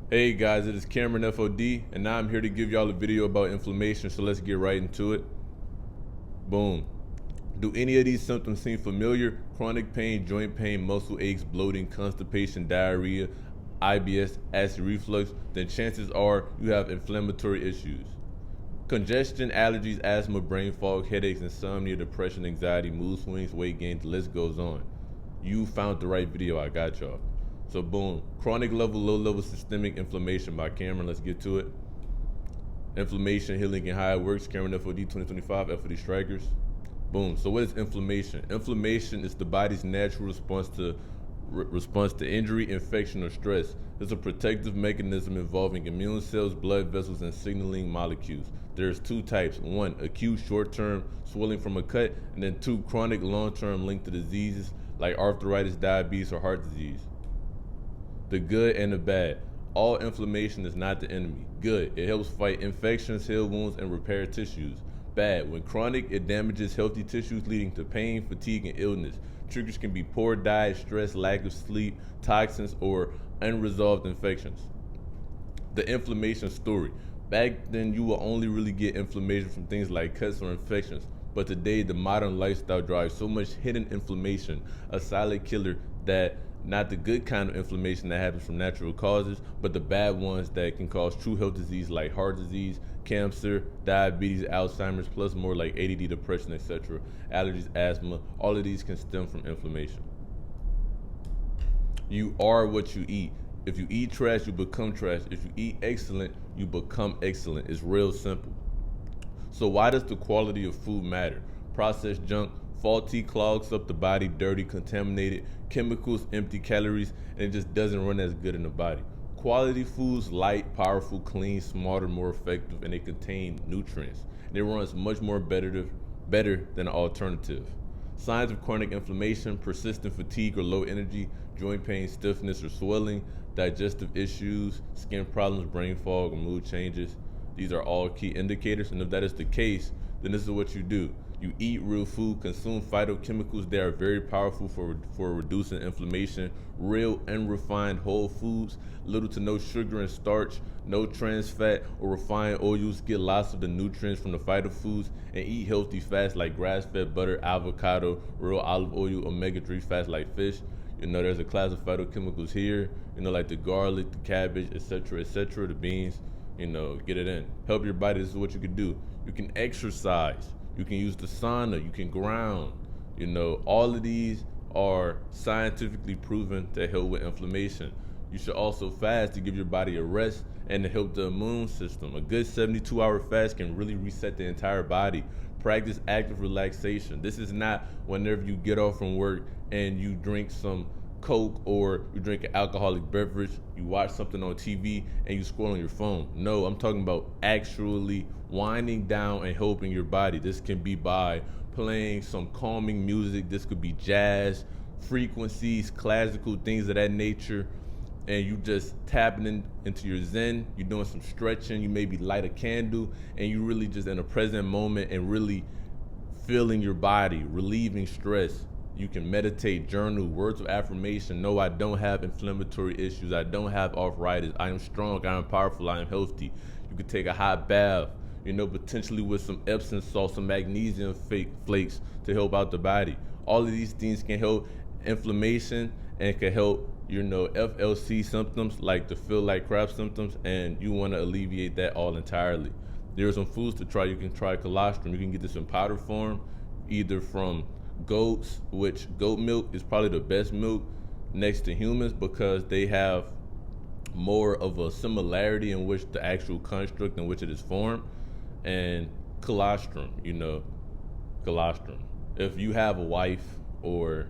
Hey guys, it is Cameron FOD, and now I'm here to give y'all a video about inflammation, so let's get right into it. Boom. Do any of these symptoms seem familiar? Chronic pain, joint pain, muscle aches, bloating, constipation, diarrhea, IBS, acid reflux, then chances are you have inflammatory issues. Congestion, allergies, asthma, brain fog, headaches, insomnia, depression, anxiety, mood swings, weight gain, the list goes on. You found the right video, I got y'all. So boom, chronic level, low level systemic inflammation by Cameron. Let's get to it. Inflammation, healing, and how it works. Cameron FOD 2025, FOD Strikers. Boom. So what is inflammation? Inflammation is the body's natural response to injury, infection, or stress. It's a protective mechanism involving immune cells, blood vessels, and signaling molecules. There's two types. One, acute short-term swelling from a cut, and then two, chronic long-term linked to diseases like arthritis, diabetes, or heart disease. The good and the bad. All inflammation is not the enemy. Good, it helps fight infections, heal wounds, and repair tissues. Bad, when chronic, it damages healthy tissues, leading to pain, fatigue, and illness. Triggers can be poor diet, stress, lack of sleep, toxins, or unresolved infections. The inflammation story. Back then, you will only really get inflammation from things like cuts or infections. But today, the modern lifestyle drives so much hidden inflammation, a silent killer that not the good kind of inflammation that happens from natural causes, but the bad ones that can cause true health disease like heart disease, cancer, diabetes, Alzheimer's, plus more like ADD, depression, etc., allergies, asthma. All of these can stem from inflammation. You are what you eat. If you eat trash, you become trash. If you eat excellent, you become excellent. It's real simple. So why does the quality of food matter? Processed junk, faulty, clogs up the body, dirty, contaminated, chemicals, empty calories, and it just doesn't run as good in the body. Quality foods, light, powerful, clean, smarter, more effective, and they contain nutrients. And it runs much more better than an alternative. Signs of chronic inflammation: persistent fatigue or low energy, joint pain, stiffness or swelling, digestive issues, skin problems, brain fog, or mood changes. These are all key indicators, and if that is the case, then this is what you do. You eat real food, consume phytochemicals that are very powerful for reducing inflammation, real and refined whole foods, little to no sugar and starch, no trans fat or refined oils, get lots of the nutrients from the phytofoods, and eat healthy fats like grass-fed butter, avocado, real olive oil, omega-3 fats like fish. There's a class of phytochemicals here, like the garlic, the cabbage, etc., the beans. Get it in. Help your body. This is what you can do. You can exercise. You can use the sauna. You can ground. All of these are scientifically proven to help with inflammation. You should also fast to give your body a rest and to help the immune system. A good 72-hour fast can really reset the entire body. Practice active relaxation. This is not whenever you get off from work and you drink some Coke or you drink an alcoholic beverage, you watch something on TV, and you scroll on your phone. No, I'm talking about actually winding down and helping your body. This can be by playing some calming music. This could be jazz, frequencies, classical, things of that nature. And you just tapping into your zen. You're doing some stretching. You maybe light a candle, and you really just in a present moment and really feeling your body, relieving stress. You can meditate, journal, words of affirmation. No, I don't have inflammatory issues. I don't have arthritis. I am strong. I am powerful. I am healthy. You could take a hot bath, potentially with some Epsom salt, some magnesium flakes to help out the body. All of these things can help inflammation and can help, FLC symptoms, like the feel like crap symptoms, and you want to alleviate that all entirely. There are some foods to try. You can try colostrum. You can get this in powder form, either from goats, which goat milk is probably the best milk next to humans because they have more of a similarity in which the actual construct in which it is formed. And colostrum, colostrum. If you have a wife or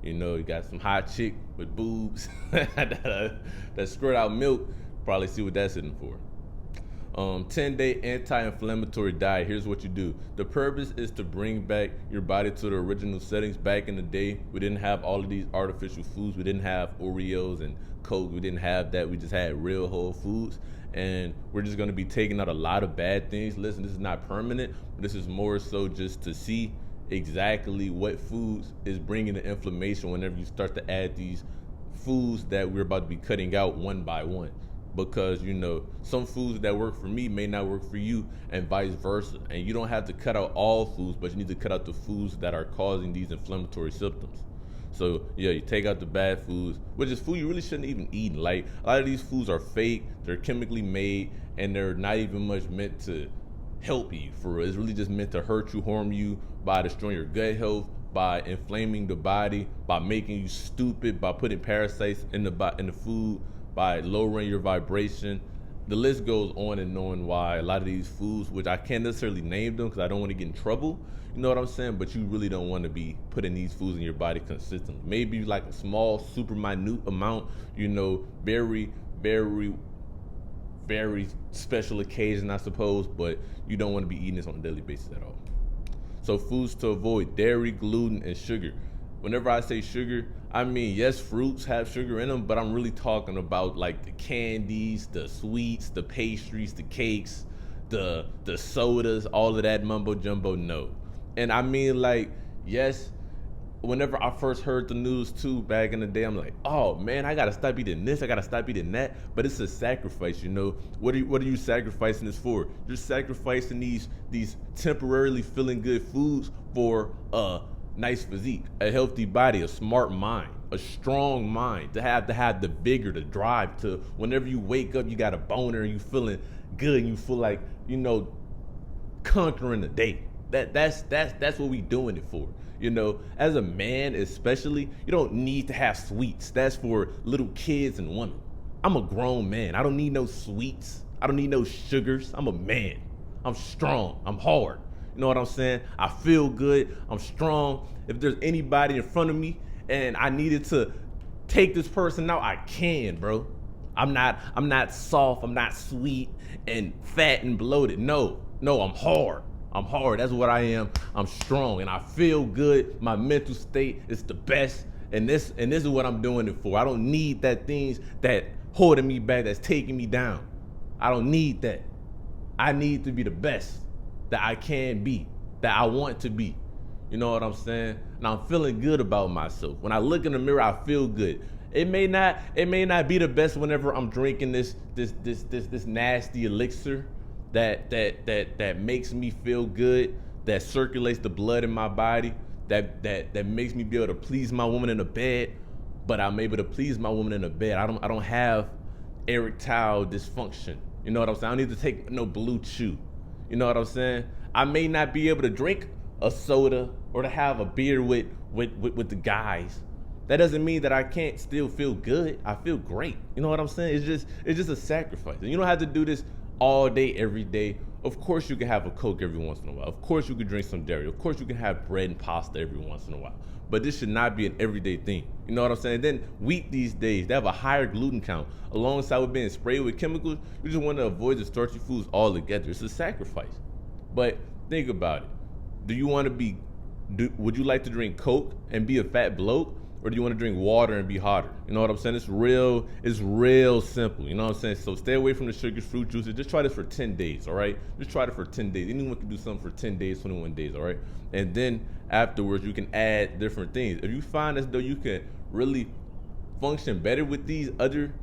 you got some hot chick with boobs that squirt out milk, probably see what that's hitting for. 10-day anti-inflammatory diet. Here's what you do. The purpose is to bring back your body to the original settings. Back in the day, we didn't have all of these artificial foods. We didn't have Oreos and Coke. We didn't have that. We just had real whole foods. And we're just going to be taking out a lot of bad things. Listen, this is not permanent. This is more so just to see exactly what foods is bringing the inflammation whenever you start to add these foods that we're about to be cutting out one by one. because some foods that work for me may not work for you, and vice versa. And you don't have to cut out all foods, but you need to cut out the foods that are causing these inflammatory symptoms. So yeah, you take out the bad foods, which is food you really shouldn't even eat. Like, a lot of these foods are fake, they're chemically made, and they're not even much meant to help you for real. It's really just meant to hurt you, harm you by destroying your gut health, by inflaming the body, by making you stupid, by putting parasites in the food, by lowering your vibration. The list goes on and on why a lot of these foods, which I can't necessarily name them because I don't want to get in trouble, you know what I'm saying? But you really don't want to be putting these foods in your body consistently. Maybe like a small, super minute amount, very, very, very special occasion, I suppose, but you don't want to be eating this on a daily basis at all. So foods to avoid: dairy, gluten, and sugar. Whenever I say sugar, I mean, yes, fruits have sugar in them, but I'm really talking about like the candies, the sweets, the pastries, the cakes, the sodas, all of that mumbo jumbo. No. And I mean, like, yes, whenever I first heard the news too back in the day, I'm like, oh man, I gotta stop eating this, I gotta stop eating that. But it's a sacrifice, What are you sacrificing this for? You're sacrificing these temporarily feeling good foods for a nice physique, a healthy body, a smart mind, a strong mind, to have the vigor, the drive to, whenever you wake up, you got a boner and you feeling good and you feel like, conquering the day. That's what we doing it for. As a man especially, you don't need to have sweets. That's for little kids and women. I'm a grown man. I don't need no sweets. I don't need no sugars. I'm a man. I'm strong. I'm hard. You know what I'm saying? I feel good. I'm strong. If there's anybody in front of me and I needed to take this person out, I can, bro. I'm not soft. I'm not sweet and fat and bloated. No, I'm hard. I'm hard. That's what I am. I'm strong and I feel good. My mental state is the best. And this is what I'm doing it for. I don't need that things that holding me back, that's taking me down. I don't need that. I need to be the best that I can be, that I want to be. You know what I'm saying? And I'm feeling good about myself. When I look in the mirror, I feel good. It may not be the best whenever I'm drinking this nasty elixir that makes me feel good, that circulates the blood in my body, that makes me be able to please my woman in the bed. But I'm able to please my woman in the bed. I don't have erectile dysfunction. You know what I'm saying? I don't need to take no blue chew. You know what I'm saying? I may not be able to drink a soda or to have a beer with the guys. That doesn't mean that I can't still feel good. I feel great. You know what I'm saying? It's just a sacrifice. And you don't have to do this all day, every day. Of course you can have a Coke every once in a while. Of course you can drink some dairy. Of course you can have bread and pasta every once in a while. But this should not be an everyday thing. You know what I'm saying? And then wheat these days, they have a higher gluten count. Alongside with being sprayed with chemicals, you just want to avoid the starchy foods altogether. It's a sacrifice. But think about it. Would you like to drink Coke and be a fat bloke? Or do you want to drink water and be hotter? You know what I'm saying? It's real simple. You know what I'm saying? So stay away from the sugars, fruit juices. Just try this for 10 days, all right? Just try it for 10 days. Anyone can do something for 10 days, 21 days, all right? And then afterwards, you can add different things. If you find as though you can really function better with these other,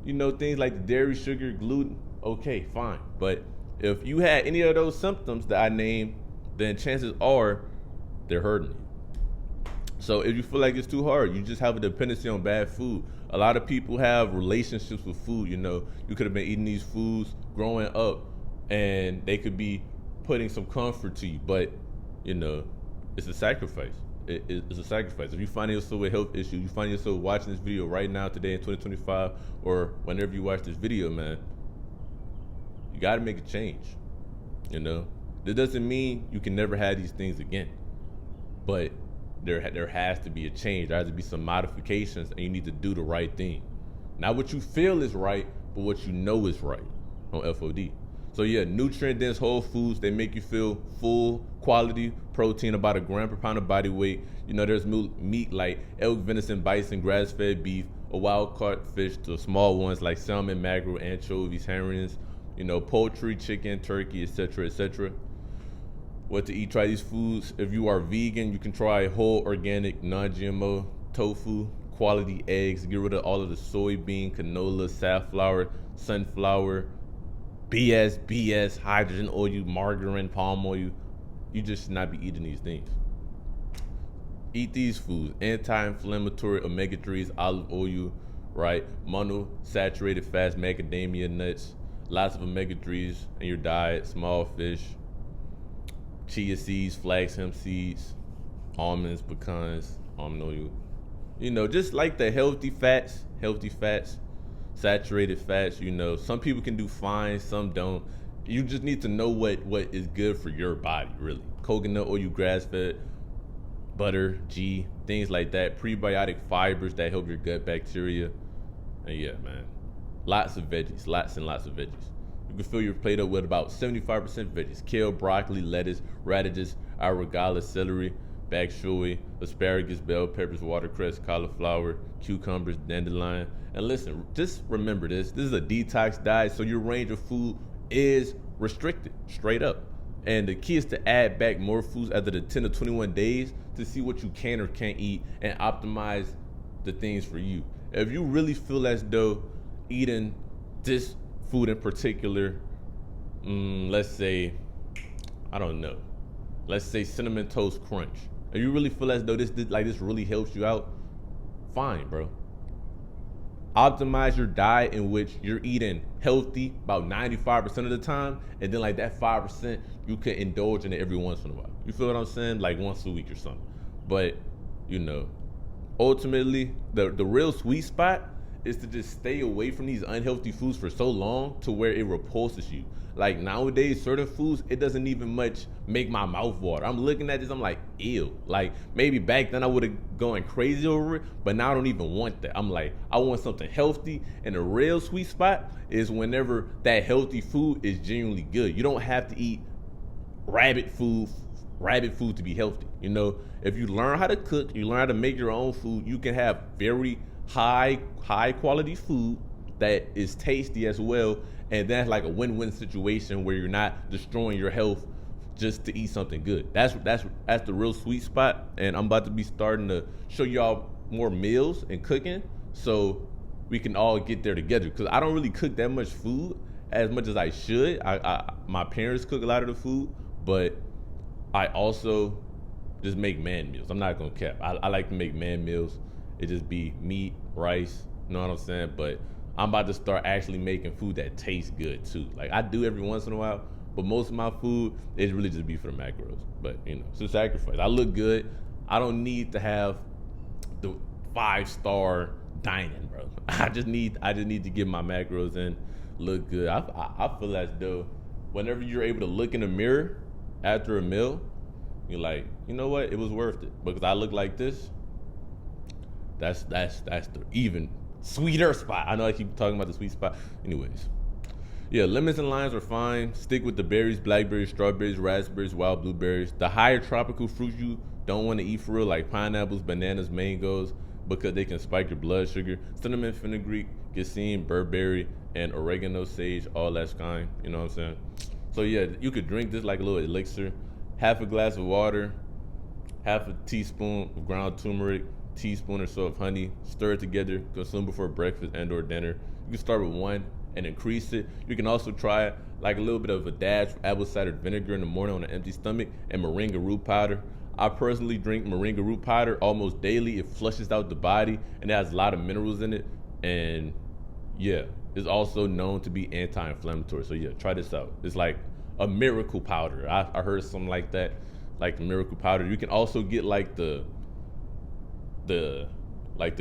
things like the dairy, sugar, gluten, okay, fine. But if you had any of those symptoms that I named, then chances are they're hurting you. So if you feel like it's too hard, you just have a dependency on bad food. A lot of people have relationships with food. You could have been eating these foods growing up and they could be putting some comfort to you, but it's a sacrifice. It's a sacrifice. If you find yourself with health issues, you find yourself watching this video right now, today in 2025, or whenever you watch this video, man, you got to make a change. That doesn't mean you can never have these things again, but there has to be a change. There has to be some modifications, and you need to do the right thing. Not what you feel is right, but what you know is right on FOD. So yeah, nutrient-dense whole foods, they make you feel full, quality protein, about 1 gram per pound of body weight. There's meat like elk, venison, bison, grass-fed beef, a wild-caught fish to small ones like salmon, mackerel, anchovies, herrings, poultry, chicken, turkey, etc., etc. What to eat? Try these foods. If you are vegan, you can try whole, organic, non-GMO tofu, quality eggs, get rid of all of the soybean, canola, safflower, sunflower, BS, hydrogen oil, margarine, palm oil. You just should not be eating these things. Eat these foods: anti-inflammatory, omega-3s, olive oil, right? Monounsaturated fats, macadamia nuts, lots of omega-3s in your diet, small fish, chia seeds, flax, hemp seeds, almonds, pecans, almond oil. Just like the healthy fats, saturated fats. Some people can do fine, some don't. You just need to know what is good for your body, really. Coconut oil, grass-fed, butter, ghee, things like that. Prebiotic fibers that help your gut bacteria. And yeah, man, lots and lots of veggies. You can fill your plate up with about 75% veggies: kale, broccoli, lettuce, radishes, arugula, celery, bok choy, asparagus, bell peppers, watercress, cauliflower, cucumbers, dandelion. And listen, just remember this is a detox diet, so your range of food is restricted, straight up. And the key is to add back more foods after the 10 to 21 days to see what you can or can't eat and optimize the things for you. If you really feel as though eating this food in particular, let's say, I don't know, let's say Cinnamon Toast Crunch. If you really feel as though this really helps you out, fine, bro. Optimize your diet in which you're eating healthy about 95% of the time, and then like that 5% you can indulge in it every once in a while. You feel what I'm saying? Like once a week or something. But ultimately the real sweet spot is to just stay away from these unhealthy foods for so long to where it repulses you. Like nowadays, certain foods, it doesn't even much make my mouth water. I'm looking at this, I'm like, ew. Like maybe back then I would have gone crazy over it, but now I don't even want that. I'm like, I want something healthy, and the real sweet spot is whenever that healthy food is genuinely good. You don't have to eat rabbit food to be healthy. If you learn how to cook, you learn how to make your own food, you can have very high quality food that is tasty as well. And that's like a win-win situation where you're not destroying your health just to eat something good. That's the real sweet spot. And I'm about to be starting to show y'all more meals and cooking so we can all get there together. Because I don't really cook that much food as much as I should. My parents cook a lot of the food, but I also just make man meals. I'm not gonna cap. I like to make man meals. It just be meat, rice, you know what I'm saying? But I'm about to start actually making food that tastes good too. Like I do every once in a while, but most of my food is really just be for the macros. But it's a sacrifice. I look good. I don't need to have the 5-star dining, bro. I just need to get my macros in, look good. I feel as though whenever you're able to look in the mirror after a meal, you're like, you know what? It was worth it because I look like this. That's the even sweeter spot. I know I keep talking about the sweet spot. Anyways, yeah, lemons and limes are fine. Stick with the berries: blackberries, strawberries, raspberries, wild blueberries. The higher tropical fruits you don't want to eat for real, like pineapples, bananas, mangoes, because they can spike your blood sugar. Cinnamon, fenugreek, glycine, burberry, and oregano, sage, all that's kind. You know what I'm saying? So yeah, you could drink this like a little elixir. Half a glass of water, half a teaspoon of ground turmeric, teaspoon or so of honey, stir it together, consume before breakfast and or dinner. You can start with one and increase it. You can also try like a little bit of a dash of apple cider vinegar in the morning on an empty stomach, and moringa root powder. I personally drink moringa root powder almost daily. It flushes out the body and it has a lot of minerals in it, and yeah, it's also known to be anti-inflammatory. So yeah, try this out. It's like a miracle powder. I heard something like that, like the miracle powder. You can also get like the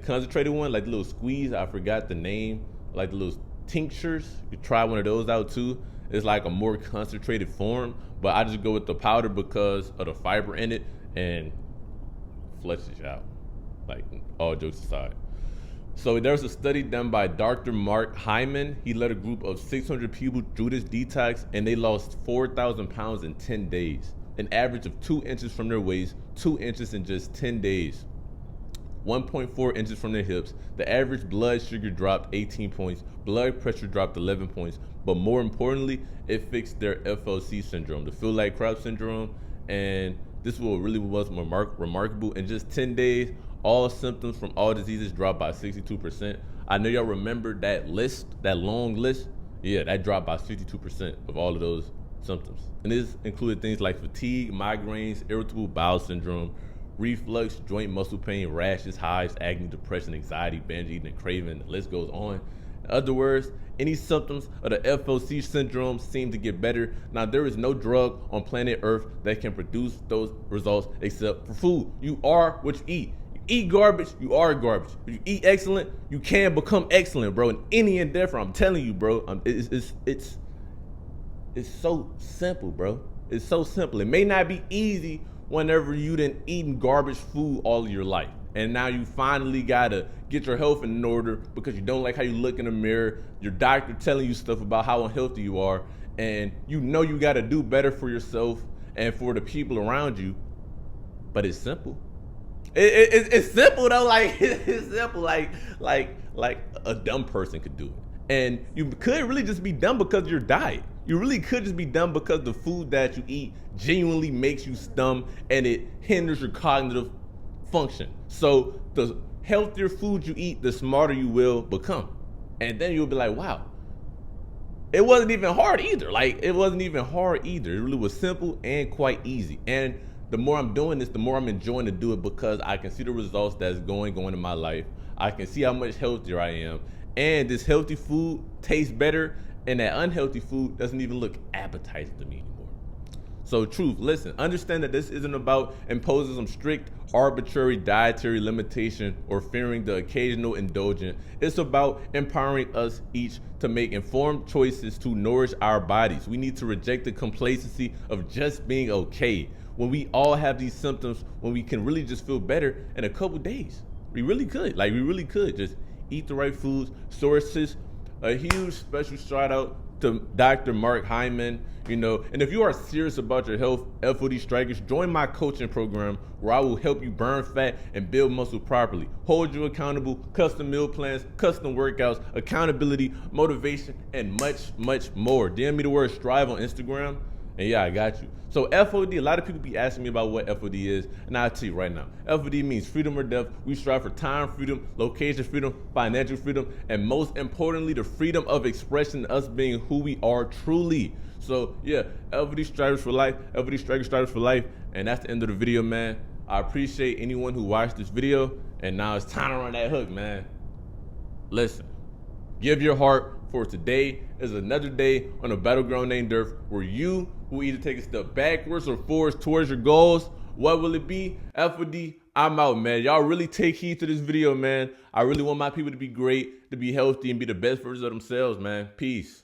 concentrated one, like the little squeeze. I forgot the name. Like the little tinctures. You try one of those out too. It's like a more concentrated form, but I just go with the powder because of the fiber in it and flushes it out. Like all jokes aside. So there's a study done by Dr. Mark Hyman. He led a group of 600 people through this detox, and they lost 4,000 pounds in 10 days. An average of 2 inches from their waist, 2 inches in just 10 days. 1.4 inches from their hips. The average blood sugar dropped 18 points. Blood pressure dropped 11 points. But more importantly, it fixed their FLC syndrome, the feel like crap syndrome. And this was really remarkable. In just 10 days, all symptoms from all diseases dropped by 62%. I know y'all remember that list, that long list. Yeah, that dropped by 52% of all of those symptoms. And this included things like fatigue, migraines, irritable bowel syndrome, reflux, joint muscle pain, rashes, hives, acne, depression, anxiety, binge eating, and craving. The list goes on. In other words, any symptoms of the FOC syndrome seem to get better. Now, there is no drug on planet Earth that can produce those results except for food. You are what you eat. You eat garbage, you are garbage. If you eat excellent, you can become excellent, bro. In any endeavor, I'm telling you, bro. It's so simple, bro. It's so simple. It may not be easy whenever you done eaten garbage food all of your life. And now you finally gotta get your health in order because you don't like how you look in the mirror. Your doctor telling you stuff about how unhealthy you are. And you know you gotta do better for yourself and for the people around you. But it's simple. It's simple though, like it's simple, like a dumb person could do it. And you could really just be dumb because of your diet. You really could just be dumb because the food that you eat genuinely makes you dumb and it hinders your cognitive function. So the healthier food you eat, the smarter you will become. And then you'll be like, wow, it wasn't even hard either. It really was simple and quite easy. And the more I'm doing this, the more I'm enjoying to do it because I can see the results that's going in my life. I can see how much healthier I am. And this healthy food tastes better, and that unhealthy food doesn't even look appetizing to me anymore. So truth, listen, understand that this isn't about imposing some strict, arbitrary dietary limitation or fearing the occasional indulgence. It's about empowering us each to make informed choices to nourish our bodies. We need to reject the complacency of just being okay. When we all have these symptoms, when we can really just feel better in a couple days. We really could. Just eat the right foods. Sources, a huge special shout out to Dr. Mark Hyman, and if you are serious about your health, FOD Strikers, join my coaching program where I will help you burn fat and build muscle properly, hold you accountable, custom meal plans, custom workouts, accountability, motivation, and much, much more. DM me the word strive on Instagram, and yeah, I got you. So FOD, a lot of people be asking me about what FOD is, and I'll tell you right now. FOD means freedom or death. We strive for time freedom, location freedom, financial freedom, and most importantly, the freedom of expression, us being who we are truly. So yeah, FOD Strikers for life, FOD Strikers for life, and that's the end of the video, man. I appreciate anyone who watched this video, and now it's time to run that hook, man. Listen, give your heart, for today is another day on a battleground named Earth where you will either take a step backwards or forwards towards your goals. What will it be? FOD, I'm out, man. Y'all really take heed to this video, man. I really want my people to be great, to be healthy, and be the best versions of themselves, man. Peace.